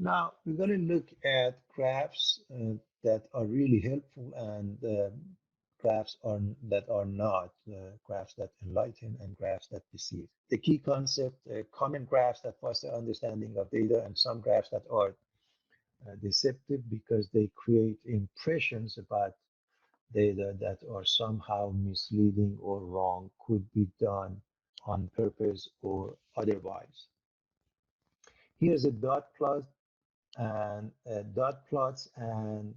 Now we're going to look at graphs that are really helpful and graphs that are not, graphs that enlighten and graphs that deceive. The key concept, common graphs that foster understanding of data, and some graphs that are deceptive because they create impressions about data that are somehow misleading or wrong, could be done on purpose or otherwise. Here's a dot plot and dot plots and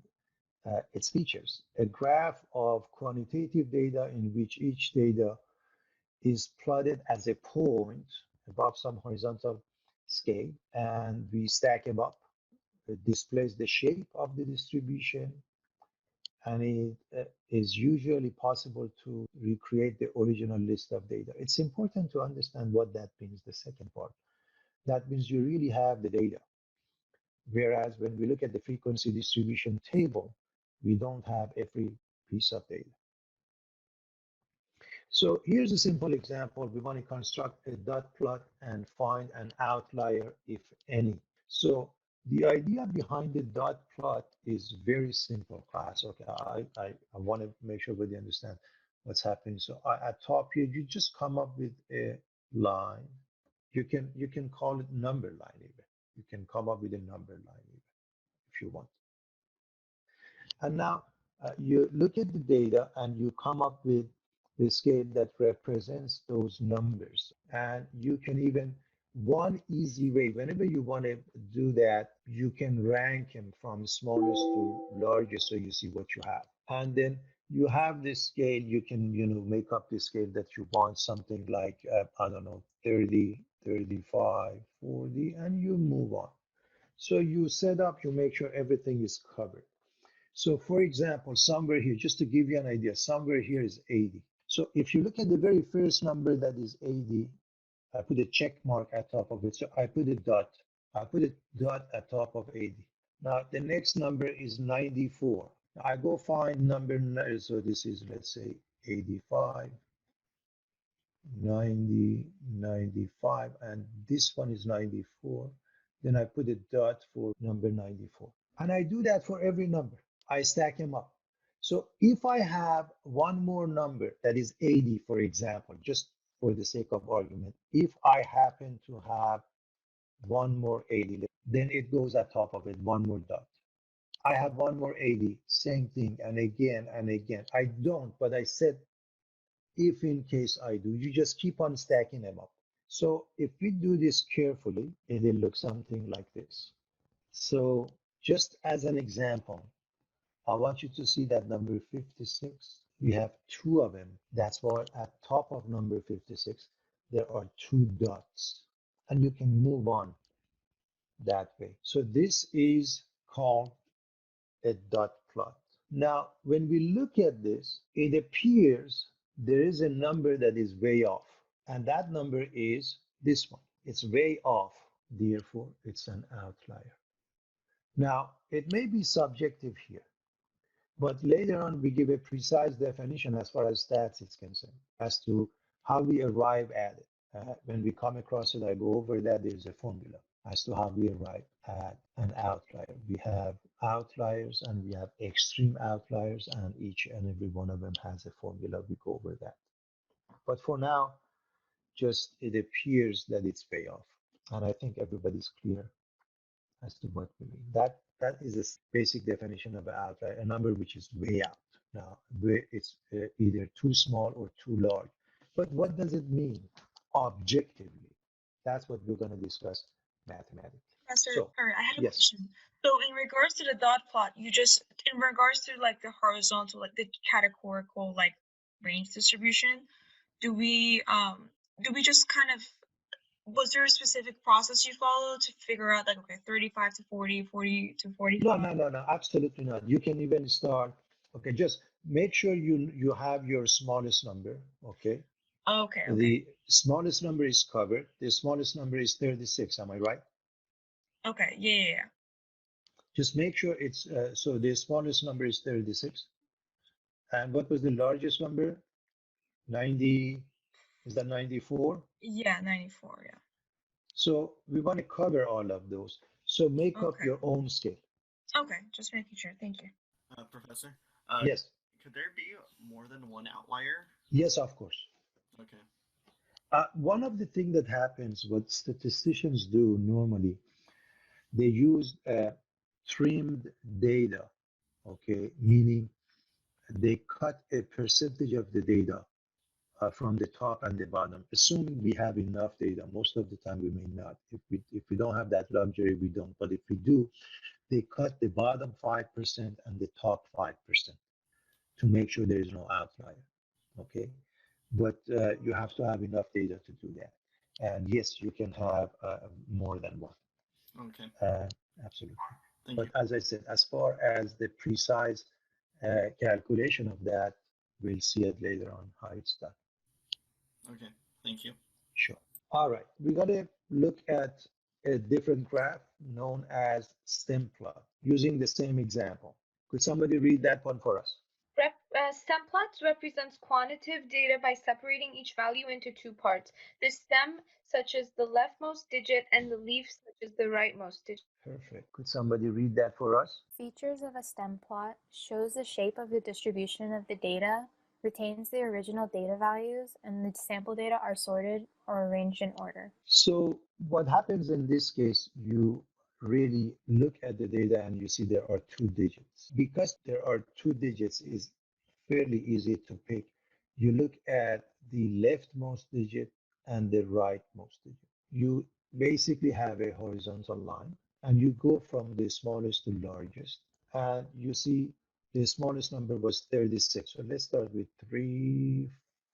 its features. A graph of quantitative data in which each data is plotted as a point above some horizontal scale, and we stack them up. It displays the shape of the distribution, and it is usually possible to recreate the original list of data. It's important to understand what that means, the second part. That means you really have the data. Whereas when we look at the frequency distribution table, we don't have every piece of data. So here's a simple example. We want to construct a dot plot and find an outlier, if any. So the idea behind the dot plot is very simple, class. Okay, I want to make sure we understand what's happening. So at top here, you just come up with a line. You can call it number line even. You can come up with a number line even if you want. And now you look at the data and you come up with the scale that represents those numbers. And you can even, one easy way, whenever you want to do that, you can rank them from smallest to largest so you see what you have. And then you have this scale, you can, make up the scale that you want, something like, I don't know, 30, 35, 40, and you move on. So you set up, you make sure everything is covered. So for example, somewhere here, just to give you an idea, somewhere here is 80. So if you look at the very first number that is 80, I put a check mark at top of it. So I put a dot. I put a dot at top of 80. Now the next number is 94. Now I go find number, so this is, let's say, 85, 90, 95, and this one is 94. Then I put a dot for number 94. And I do that for every number. I stack them up. So if I have one more number that is 80, for example, just for the sake of argument, if I happen to have one more 80, then it goes at top of it, one more dot. I have one more 80, same thing, and again and again. I don't, but I said, if in case I do, you just keep on stacking them up. So if we do this carefully, it'll look something like this. So just as an example, I want you to see that number 56, we have two of them. That's why at top of number 56, there are two dots, and you can move on that way. So this is called a dot plot. Now, when we look at this, it appears there is a number that is way off, and that number is this one. It's way off, therefore it's an outlier. Now, it may be subjective here, but later on we give a precise definition as far as stats is concerned as to how we arrive at it. When we come across it, I go over that. There's a formula as to how we arrive at an outlier. We have outliers and we have extreme outliers, and each and every one of them has a formula. We go over that. But for now, just it appears that it's way off. And I think everybody's clear as to what we mean. That is a basic definition of an outlier, a number which is way out. Now, it's either too small or too large. But what does it mean objectively? That's what we're going to discuss mathematically. Professor, So, sorry, I had a yes. question. So in regards to the dot plot, in regards to like the horizontal, like the categorical like range distribution, do we just kind of, was there a specific process you followed to figure out like, okay, 35 to 40, 40 to 45? No, absolutely not. You can even start, okay, just make sure you have your smallest number, okay? Okay. The smallest number is covered. The smallest number is 36, am I right? Okay, yeah. Just make sure it's, so the smallest number is 36. And what was the largest number? 90, is that 94? Yeah, 94, yeah. So we want to cover all of those. So make up Okay. your own scale. Okay, just making sure. Thank you. Professor, Yes, could there be more than one outlier? yes, of course. Okay. One of the things that happens, what statisticians do normally, they use trimmed data, okay, meaning they cut a percentage of the data from the top and the bottom, assuming we have enough data. Most of the time we may not. If we don't have that luxury, we don't. But if we do, they cut the bottom 5% and the top 5% to make sure there is no outlier. Okay, but you have to have enough data to do that. And yes, you can have more than one. Okay. Uh, Absolutely. Thank But you. as I said, as far as the precise calculation of that, we'll see it later on how it's done. Okay. Thank you. Sure. All right, we're going to look at a different graph known as stem plot using the same example. Could somebody read that one for us? Stem plots represents quantitative data by separating each value into two parts, the stem such as the leftmost digit and the leaf such as the rightmost digit. Perfect. Could somebody read that for us? Features of a stem plot shows the shape of the distribution of the data, retains the original data values, and the sample data are sorted or arranged in order. So what happens in this case, you really look at the data and you see there are two digits. Because there are two digits is fairly easy to pick. You look at the leftmost digit and the rightmost digit. You basically have a horizontal line and you go from the smallest to largest and you see the smallest number was 36. So let's start with 3,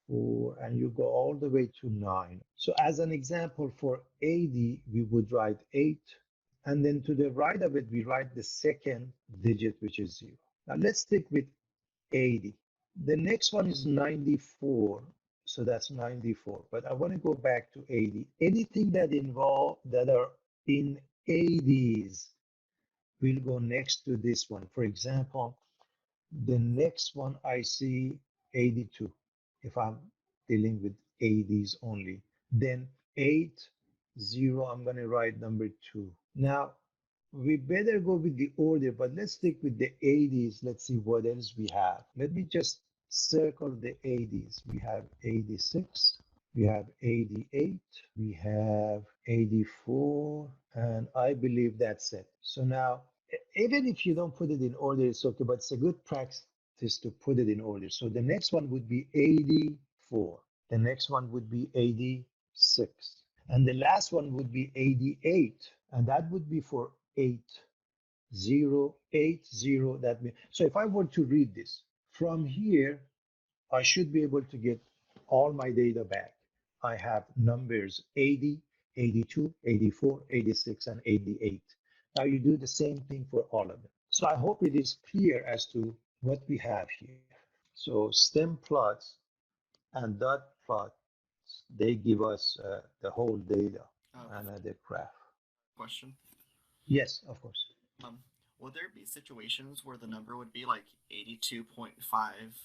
4, and you go all the way to 9. So as an example for 80, we would write 8, and then to the right of it, we write the second digit, which is 0. Now let's stick with 80. The next one is 94. So that's 94. But I want to go back to 80. Anything that are in 80s will go next to this one. For example, the next one I see 82. If I'm dealing with 80s only, then 8, 0, I'm going to write number 2. Now, we better go with the order, but let's stick with the 80s. Let's see what else we have. Let me just circle the 80s. We have 86, we have 88, we have 84, and I believe that's it. So now, even if you don't put it in order, it's okay, but it's a good practice to put it in order. So the next one would be 84. The next one would be 86. And the last one would be 88. And that would be for 8080. That means, so if I were to read this from here, I should be able to get all my data back. I have numbers 80, 82, 84, 86, and 88. Now you do the same thing for all of them. So I hope it is clear as to what we have here. So stem plots and dot plots, they give us the whole data and the graph. Question. Yes, of course. Would there be situations where the number would be like 82.5?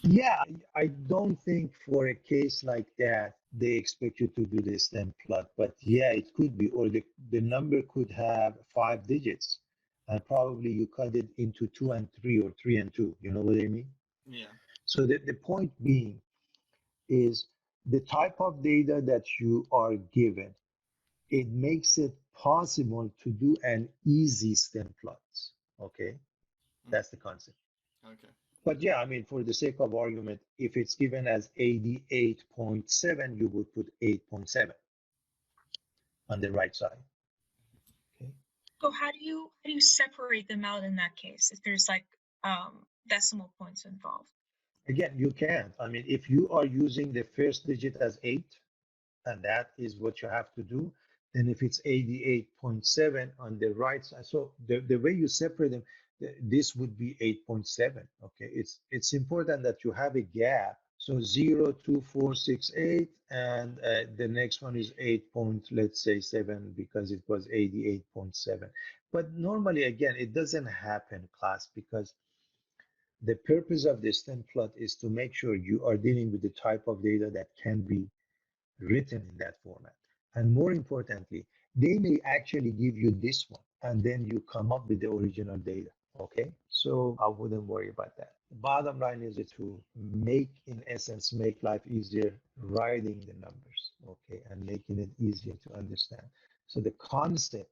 Yeah, I don't think for a case like that, they expect you to do the stem plot, but yeah, it could be, or the number could have 5 digits, and probably you cut it into 2 and 3 or 3 and 2. You know what I mean? Yeah. So the point being is the type of data that you are given, it makes it possible to do an easy stem plots. Okay, that's the concept. Okay. But yeah, I mean, for the sake of argument, if it's given as 88.7, you would put 8.7 on the right side. Okay. So how do you separate them out in that case if there's like decimal points involved? Again, you can't. I mean, if you are using the first digit as 8, and that is what you have to do, then if it's 88.7 on the right side, so the way you separate them, this would be 8.7. Okay, it's important that you have a gap. So 0, 2, 4, 6, 8, and the next one is 8 point, let's say 7, because it was 88.7. But normally, again, it doesn't happen, class, because the purpose of the stem plot is to make sure you are dealing with the type of data that can be written in that format. And more importantly, they may actually give you this one. and then you come up with the original data. Okay, so I wouldn't worry about that. The bottom line is to make, in essence, make life easier writing the numbers, okay, and making it easier to understand. So the concept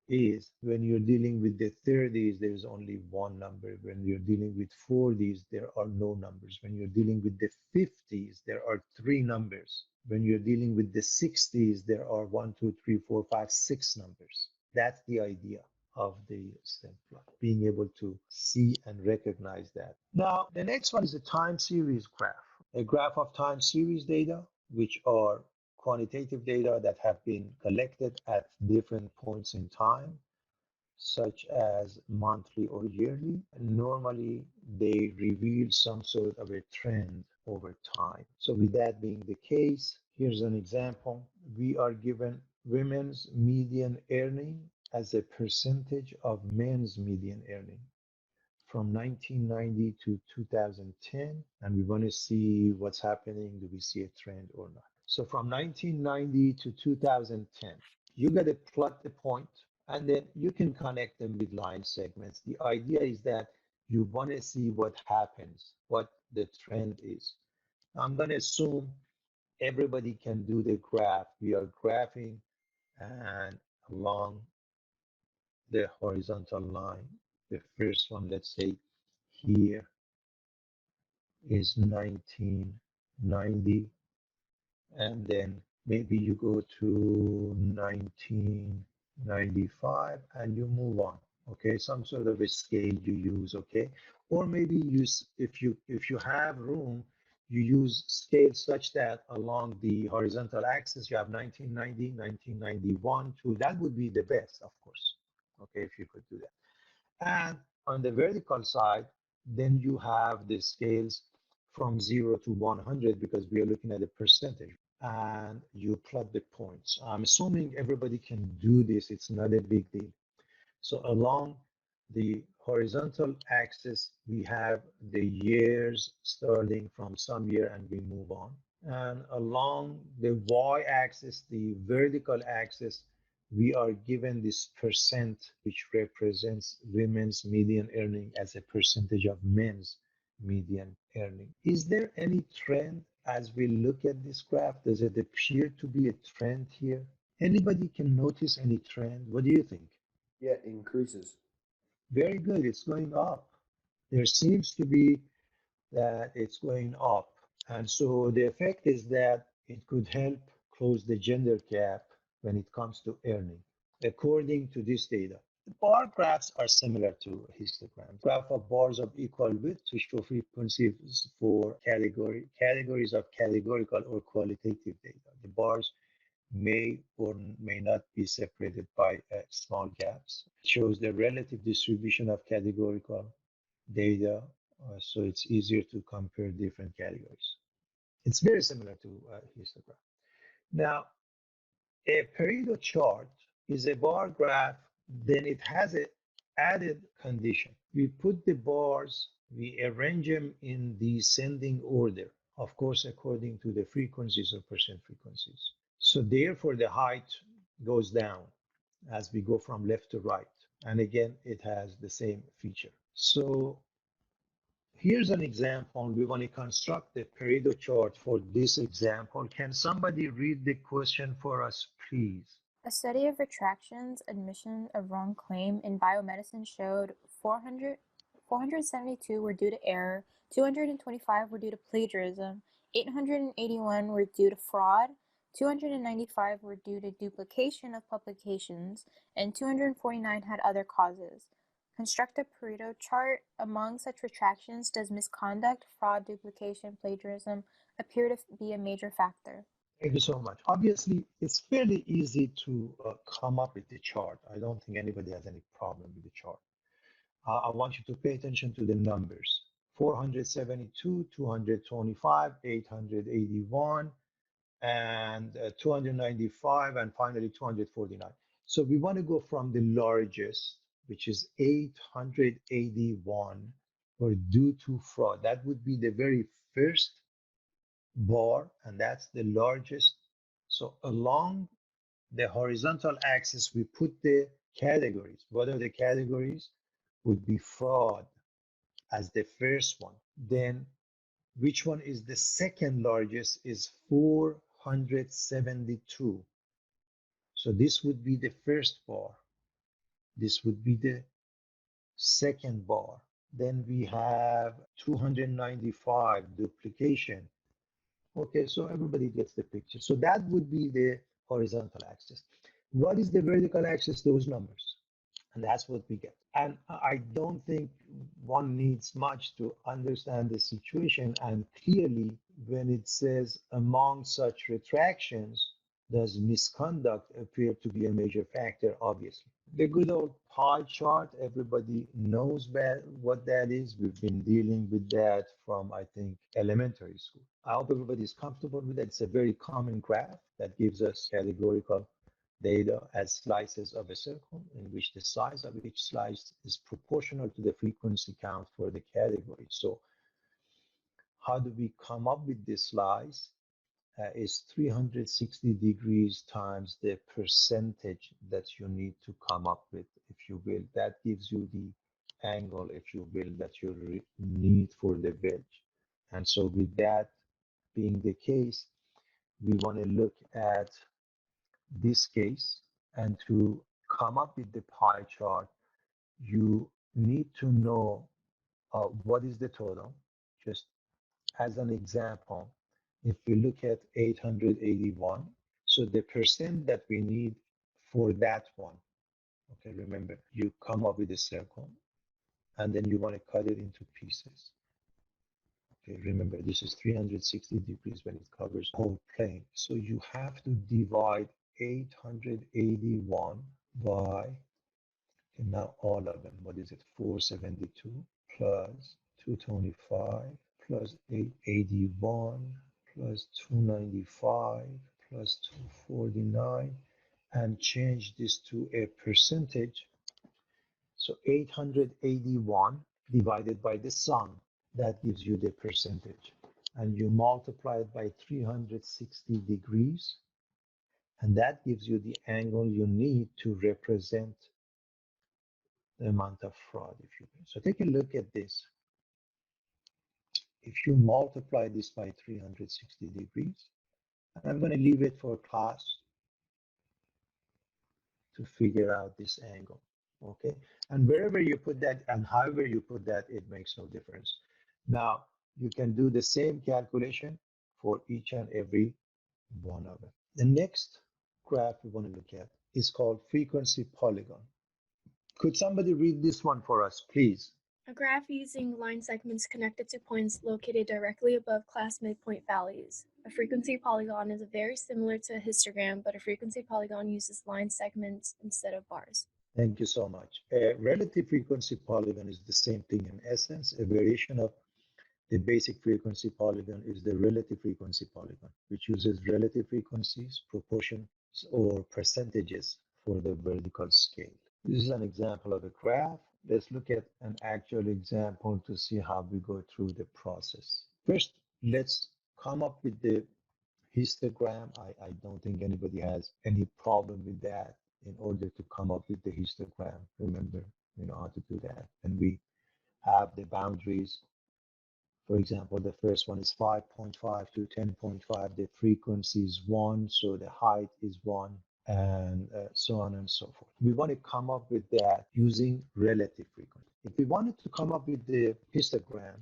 is when you're dealing with the 30s, there's only one number. When you're dealing with 40s, there are no numbers. When you're dealing with the 50s, there are three numbers. When you're dealing with the 60s, there are 1, 2, 3, 4, 5, 6 numbers. That's the idea of the stem plot, being able to see and recognize that. Now, the next one is a time series graph, a graph of time series data, which are quantitative data that have been collected at different points in time, such as monthly or yearly. Normally, they reveal some sort of a trend over time. So with that being the case, here's an example. We are given women's median earning as a percentage of men's median earning from 1990 to 2010, and we want to see what's happening. Do we see a trend or not? So from 1990 to 2010, you got to plot the point, and then you can connect them with line segments. The idea is that you want to see what happens, what the trend is. I'm going to assume everybody can do the graph. We are graphing and along the horizontal line. The first one, let's say here is 1990, and then maybe you go to 1995 and you move on. Okay, some sort of a scale you use. Okay, or maybe use, if you have room, you use scales such that along the horizontal axis you have 1990, 1991 too. That would be the best, of course. Okay, if you could do that. And on the vertical side, then you have the scales from 0 to 100, because we are looking at a percentage, and you plot the points. I'm assuming everybody can do this. It's not a big deal. So along the horizontal axis, we have the years starting from some year, and we move on. And along the y-axis, the vertical axis, we are given this percent, which represents women's median earning as a percentage of men's median earning. Is there any trend as we look at this graph? Does it appear to be a trend here? Anybody can notice any trend? What do you think? Yeah, it increases. Very good, it's going up. There seems to be that it's going up. And so the effect is that it could help close the gender gap when it comes to earning, according to this data. The bar graphs are similar to histograms. Graph of bars of equal width to show frequencies for categories of categorical or qualitative data. The bars may or may not be separated by small gaps. It shows the relative distribution of categorical data, so it's easier to compare different categories. It's very similar to histogram. Now, a Pareto chart is a bar graph, then it has an added condition. We put the bars, we arrange them in descending order, of course, according to the frequencies or percent frequencies. So therefore, the height goes down as we go from left to right. And again, it has the same feature. So here's an example. We want to construct the Pareto chart for this example. Can somebody read the question for us, please? A study of retractions, admission of wrong claim in biomedicine showed 472 were due to error, 225 were due to plagiarism, 881 were due to fraud, 295 were due to duplication of publications, and 249 had other causes. Construct a Pareto chart. Among such retractions, does misconduct, fraud, duplication, plagiarism appear to be a major factor? Thank you so much. Obviously, it's fairly easy to come up with the chart. I don't think anybody has any problem with the chart. I want you to pay attention to the numbers. 472, 225, 881, and 295, and finally 249. So we want to go from the largest, which is 881, or due to fraud. That would be the very first bar, and that's the largest. So along the horizontal axis, we put the categories. What are the categories? Would be fraud as the first one. Then which one is the second largest is 472. So this would be the first bar. This would be the second bar. Then we have 295 duplication. Okay, so everybody gets the picture. So that would be the horizontal axis. What is the vertical axis? Those numbers. And that's what we get. And I don't think one needs much to understand the situation. And clearly, when it says among such retractions, does misconduct appear to be a major factor? Obviously. The good old pie chart, everybody knows what that is. We've been dealing with that from, I think, elementary school. I hope everybody is comfortable with that. It's a very common graph that gives us categorical data as slices of a circle in which the size of each slice is proportional to the frequency count for the category. So how do we come up with this slice? Is 360 degrees times the percentage that you need to come up with, if you will. That gives you the angle, if you will, that you need for the wedge. And so with that being the case, we want to look at this case, and to come up with the pie chart, you need to know what is the total. Just as an example, if we look at 881, so the percent that we need for that one, okay, remember, you come up with a circle, and then you want to cut it into pieces. Okay, remember, this is 360 degrees when it covers the whole plane. So you have to divide 881 by, and now all of them, what is it, 472 plus 225 plus 881 plus 295 plus 249, and change this to a percentage. So 881 divided by the sum, that gives you the percentage. And you multiply it by 360 degrees, and that gives you the angle you need to represent the amount of fraud, if you will. So take a look at this. If you multiply this by 360 degrees, and I'm going to leave it for class to figure out this angle, okay? And wherever you put that and however you put that, it makes no difference. Now, you can do the same calculation for each and every one of them. The next graph we want to look at is called frequency polygon. Could somebody read this one for us, please? A graph using line segments connected to points located directly above class midpoint values. A frequency polygon is very similar to a histogram, but a frequency polygon uses line segments instead of bars. Thank you so much. A relative frequency polygon is the same thing in essence. A variation of the basic frequency polygon is the relative frequency polygon, which uses relative frequencies, proportions, or percentages for the vertical scale. This is an example of a graph. Let's look at an actual example to see how we go through the process. First, let's come up with the histogram. I don't think anybody has any problem with that. In order to come up with the histogram, remember, you know how to do that. And we have the boundaries. For example, the first one is 5.5 to 10.5. The frequency is 1, so the height is 1, and so on and so forth. We want to come up with that using relative frequency. If we wanted to come up with the histogram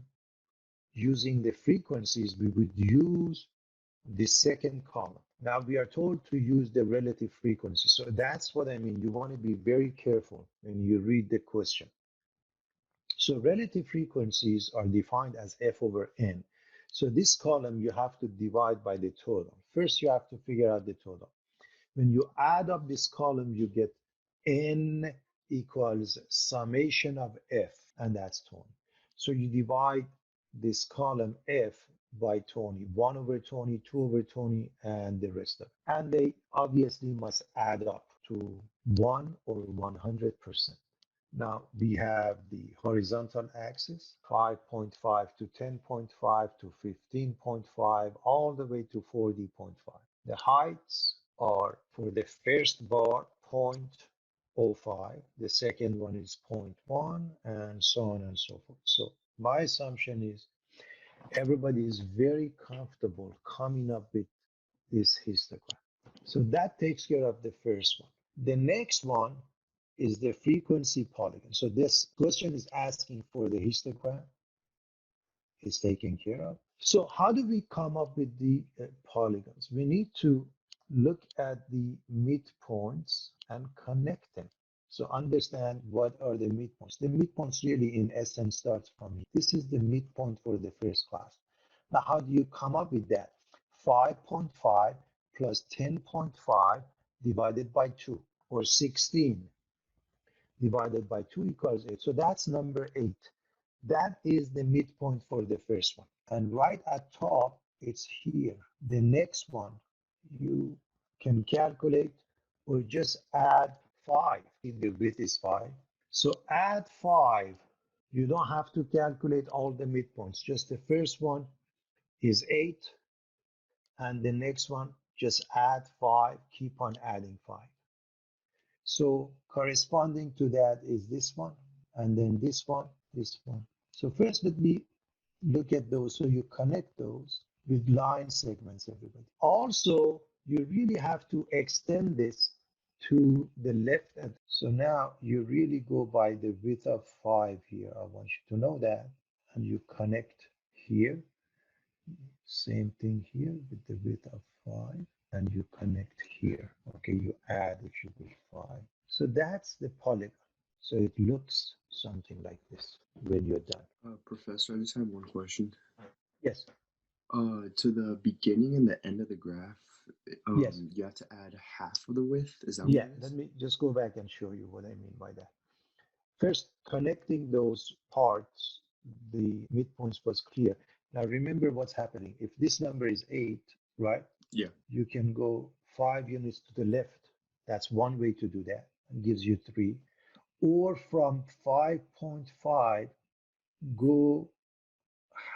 using the frequencies, we would use the second column. Now we are told to use the relative frequency. So that's what I mean. You want to be very careful when you read the question. So relative frequencies are defined as f over n. So this column you have to divide by the total. First, you have to figure out the total. When you add up this column, you get n equals summation of f, and that's 20. So you divide this column f by 20, 1 over 20, 2 over 20, and the rest of it. And they obviously must add up to 1 or 100%. Now we have the horizontal axis, 5.5 to 10.5 to 15.5, all the way to 40.5. The heights are for the first bar, 0.1 0.05, the second one is 0.1, and so on and so forth. So my assumption is everybody is very comfortable coming up with this histogram. So that takes care of the first one. The next one is the frequency polygon. So this question is asking for the histogram. Is taken care of. So how do we come up with the polygons? We need to look at the midpoints and connect them. So understand what are the midpoints. The midpoints really in essence starts from here. This is the midpoint for the first class. Now how do you come up with that? 5.5 plus 10.5 divided by 2, or 16 divided by 2 equals 8. So that's number 8. That is the midpoint for the first one. And right at top, it's here. The next one, you can calculate or just add 5. The width is 5. So add 5. You don't have to calculate all the midpoints. Just the first one is 8. And the next one, just add 5. Keep on adding 5. So corresponding to that is this one, and then this one, this one. So first, let me look at those. So you connect those with line segments, everybody. Also, you really have to extend this to the left. So now you really go by the width of 5 here. I want you to know that. And you connect here. Same thing here with the width of 5. And you connect here. Okay, you add, if you will, 5. So that's the polygon. So it looks something like this when you're done. Professor, I just have one question. Yes. To the beginning and the end of the graph, yes. You have to add half of the width. Is that yeah, what it is? Let me just go back and show you what I mean by that. First, connecting those parts, the midpoints was clear. Now remember what's happening. If this number is 8, right? Yeah. You can go 5 units to the left. That's one way to do that. It gives you 3. Or from 5.5, go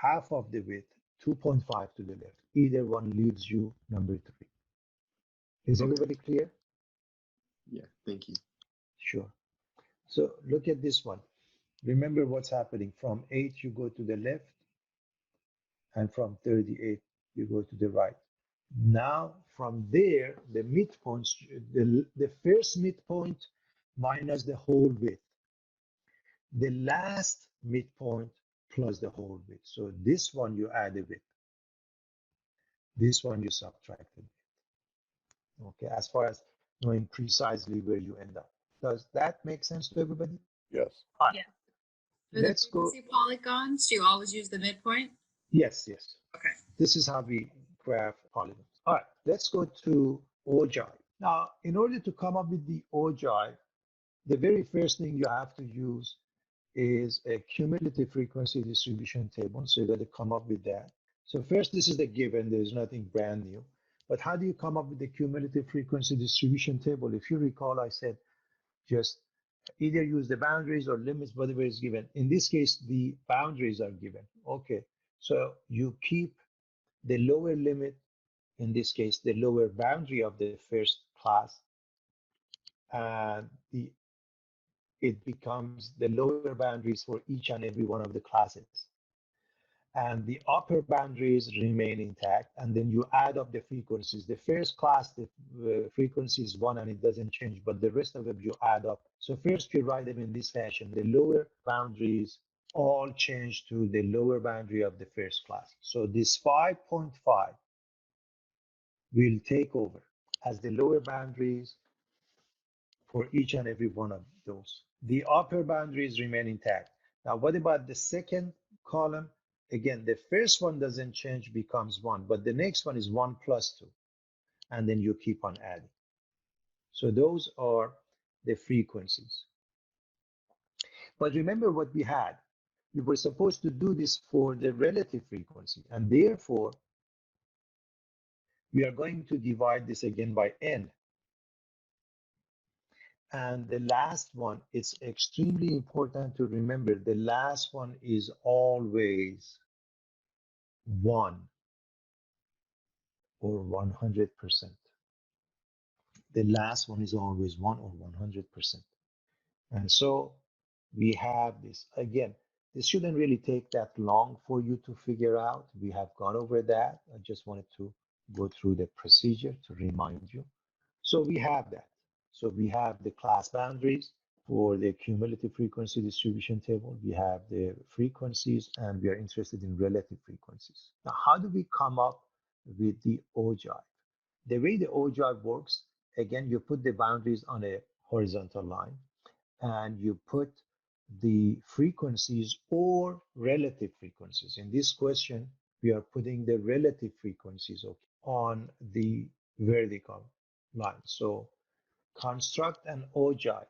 half of the width, 2.5 to the left. Either one leaves you number 3. Is everybody clear? Yeah, thank you. Sure. So look at this one. Remember what's happening. From 8, you go to the left, and from 38, you go to the right. Now, from there, the midpoints, the first midpoint minus the whole width. The last midpoint plus the whole width. So this one you add a width. This one you subtract a width. Okay, as far as knowing precisely where you end up. Does that make sense to everybody? Yes. All right. Yeah. For Let's the frequency polygons, do you always use the midpoint? Yes, yes. Okay. This is how we graph polygons. All right, let's go to ogive. Now, in order to come up with the ogive, the very first thing you have to use is a cumulative frequency distribution table. So you got to come up with that. So first, this is the given. There's nothing brand new. But how do you come up with the cumulative frequency distribution table? If you recall, I said just either use the boundaries or limits, whatever is given. In this case, the boundaries are given. Okay, so you keep the lower limit, in this case, the lower boundary of the first class, and it becomes the lower boundaries for each and every one of the classes. And the upper boundaries remain intact, and then you add up the frequencies. The first class, the frequency is 1 and it doesn't change, but the rest of them you add up. So first you write them in this fashion. The lower boundaries all change to the lower boundary of the first class. So this 5.5 will take over as the lower boundaries for each and every one of those. The upper boundaries remain intact. Now, what about the second column? Again, the first one doesn't change, becomes 1, but the next one is 1 plus 2, and then you keep on adding. So those are the frequencies. But remember what we had. We were supposed to do this for the relative frequency, and therefore, we are going to divide this again by n. And the last one, it's extremely important to remember, the last one is always 1 or 100%. The last one is always 1 or 100%. And so we have this. Again, this shouldn't really take that long for you to figure out. We have gone over that. I just wanted to go through the procedure to remind you. So we have that. So we have the class boundaries for the cumulative frequency distribution table. We have the frequencies, and we are interested in relative frequencies. Now, how do we come up with the ogive? The way the ogive works, again, you put the boundaries on a horizontal line, and you put the frequencies or relative frequencies. In this question, we are putting the relative frequencies on the vertical line. So construct an ogive.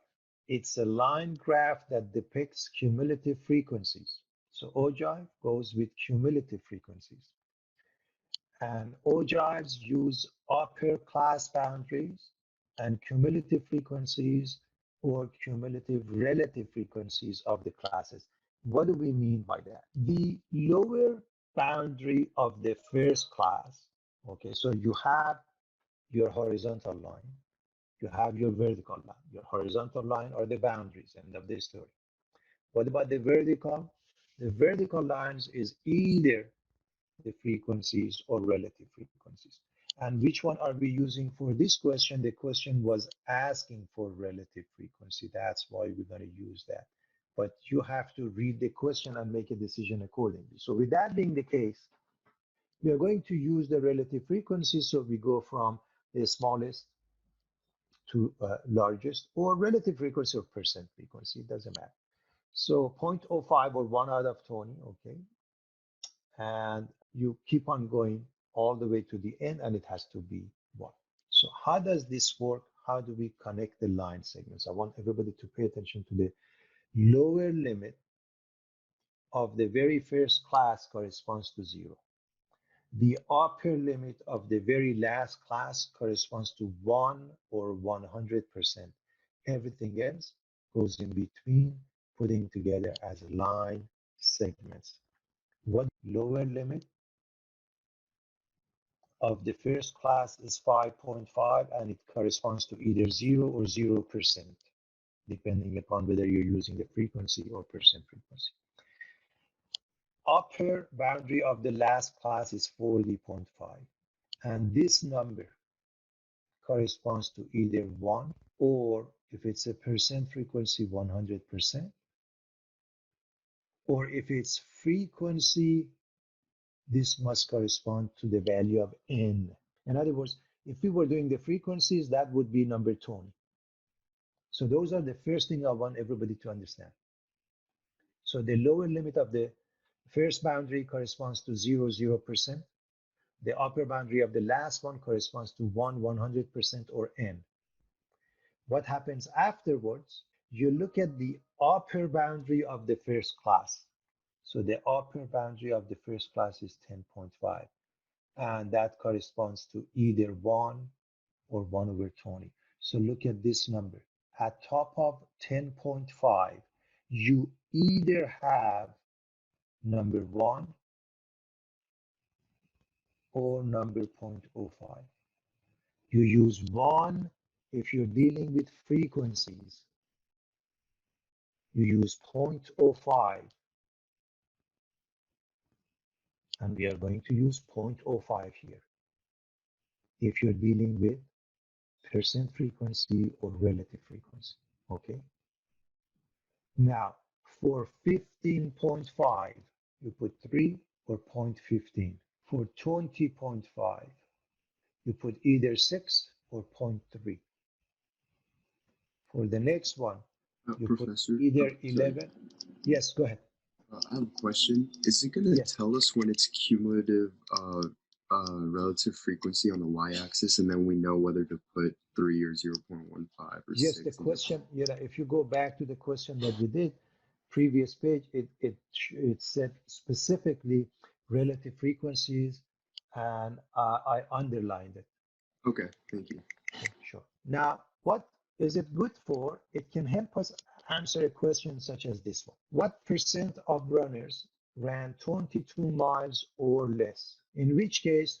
It's a line graph that depicts cumulative frequencies. So ogive goes with cumulative frequencies. And ogives use upper class boundaries and cumulative frequencies or cumulative relative frequencies of the classes. What do we mean by that? The lower boundary of the first class, okay, so you have your horizontal line, you have your vertical line. Your horizontal line are the boundaries, end of the story. What about the vertical? The vertical lines is either the frequencies or relative frequencies. And which one are we using for this question? The question was asking for relative frequency. That's why we're going to use that. But you have to read the question and make a decision accordingly. So with that being the case, we are going to use the relative frequency. So we go from the smallest to largest, or relative frequency or percent frequency, it doesn't matter. So 0.05 or 1 out of 20, okay? And you keep on going all the way to the end, and it has to be 1. So how does this work? How do we connect the line segments? I want everybody to pay attention to the lower limit of the very first class corresponds to 0. The upper limit of the very last class corresponds to 1 or 100%. Everything else goes in between, putting together as line segments. What lower limit of the first class is 5.5, and it corresponds to either 0 or 0%, depending upon whether you're using the frequency or percent frequency. Upper boundary of the last class is 40.5, and this number corresponds to either 1, or if it's a percent frequency, 100%, or if it's frequency, this must correspond to the value of n. In other words, if we were doing the frequencies, that would be number 20. So those are the first thing I want everybody to understand. So the lower limit of the first boundary corresponds to 0%. The upper boundary of the last one corresponds to 100%, or n. What happens afterwards? You look at the upper boundary of the first class. So the upper boundary of the first class is 10.5. And that corresponds to either 1 or 1 over 20. So look at this number. At top of 10.5, you either have number 1 or number 0.05. You use 1 if you're dealing with frequencies. You use 0.05, and we are going to use 0.05 here if you're dealing with percent frequency or relative frequency, okay? Now, for 15.5, you put 3 or 0.15. For 20.5, you put either 6 or 0.3. For the next one, you Professor, put either 11. Yes, go ahead. I have a question. Is it going to tell us when it's cumulative relative frequency on the y-axis, and then we know whether to put 3 or 0.15 or yes, 6? The question, if you go back to the question that we did, previous page, it said specifically relative frequencies, and I underlined it. Okay, thank you. Sure. Now, what is it good for? It can help us answer a question such as this one. What percent of runners ran 22 miles or less? In which case,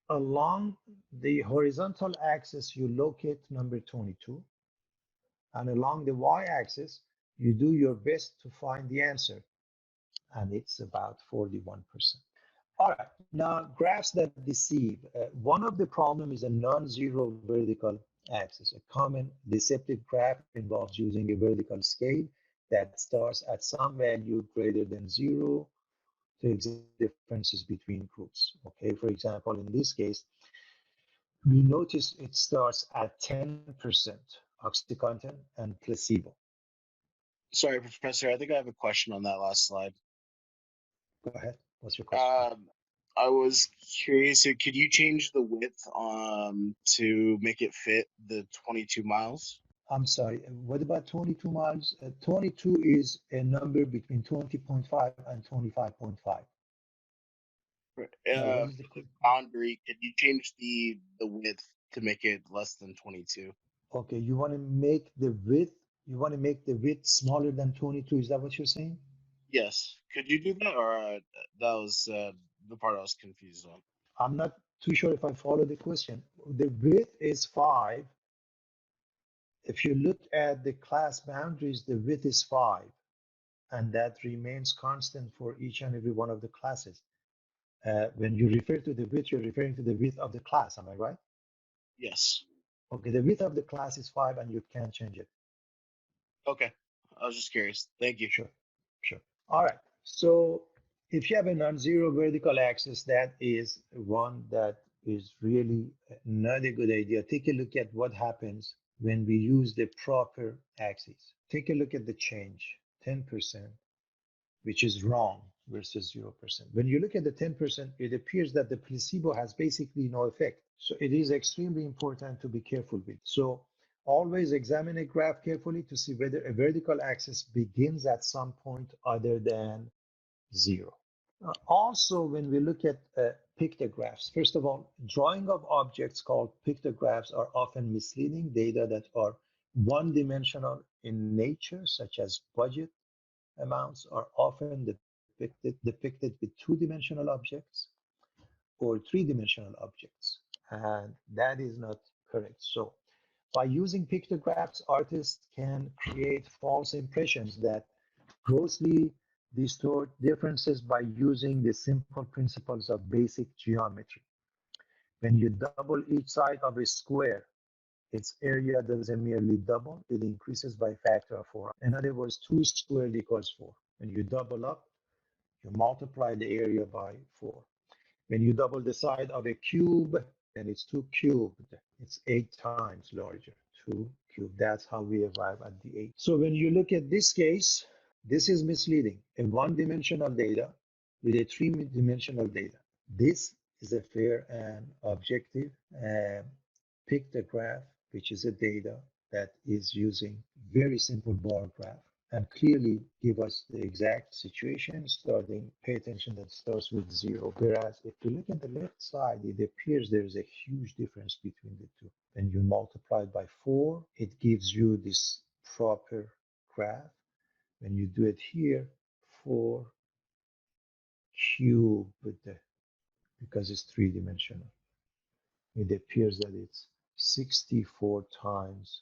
Along the horizontal axis, you locate number 22, and along the y-axis, you do your best to find the answer, and it's about 41%. All right, now graphs that deceive. One of the problem is a non-zero vertical axis. A common deceptive graph involves using a vertical scale that starts at some value greater than zero to exhibit differences between groups. Okay, for example, in this case, we notice it starts at 10% OxyContin and placebo. Sorry, Professor, I think I have a question on that last slide. Go ahead. What's your question? I was curious, could you change the width to make it fit the 22 miles? I'm sorry, what about 22 miles? 22 is a number between 20.5 and 25.5. Now, what is the boundary? Could you change the width to make it less than 22? Okay, you want to make the width smaller than 22. Is that what you're saying? Yes. Could you do that, or that was the part I was confused on? I'm not too sure if I follow the question. The width is 5. If you look at the class boundaries, the width is 5, and that remains constant for each and every one of the classes. When you refer to the width, you're referring to the width of the class. Am I right? Yes. Okay, the width of the class is 5, and you can't change it. Okay, I was just curious. Thank you. Sure, sure. All right. So if you have a non-zero vertical axis, that is one that is really not a good idea. Take a look at what happens when we use the proper axis. Take a look at the change, 10%, which is wrong versus 0%. When you look at the 10%, it appears that the placebo has basically no effect. So it is extremely important to be careful with. So always examine a graph carefully to see whether a vertical axis begins at some point other than 0. Also, when we look at pictographs, first of all, drawing of objects called pictographs are often misleading. Data that are one-dimensional in nature, such as budget amounts, are often depicted with two-dimensional objects or three-dimensional objects, and that is not correct. So by using pictographs, artists can create false impressions that grossly distort differences by using the simple principles of basic geometry. When you double each side of a square, its area doesn't merely double, it increases by a factor of 4. In other words, 2 squared equals 4. When you double up, you multiply the area by 4. When you double the side of a cube, then it's 2 cubed. It's 8 times larger. 2 cubed. That's how we arrive at the 8. So when you look at this case, this is misleading. A one-dimensional data with a three-dimensional data. This is a fair and objective pictograph, which is a data that is using very simple bar graph and clearly give us the exact situation starting. Pay attention that starts with 0. Whereas if you look at the left side, it appears there's a huge difference between the two. When you multiply it by 4, it gives you this proper graph. When you do it here, 4 cubed, because it's three-dimensional, it appears that it's 64 times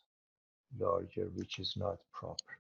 larger, which is not proper.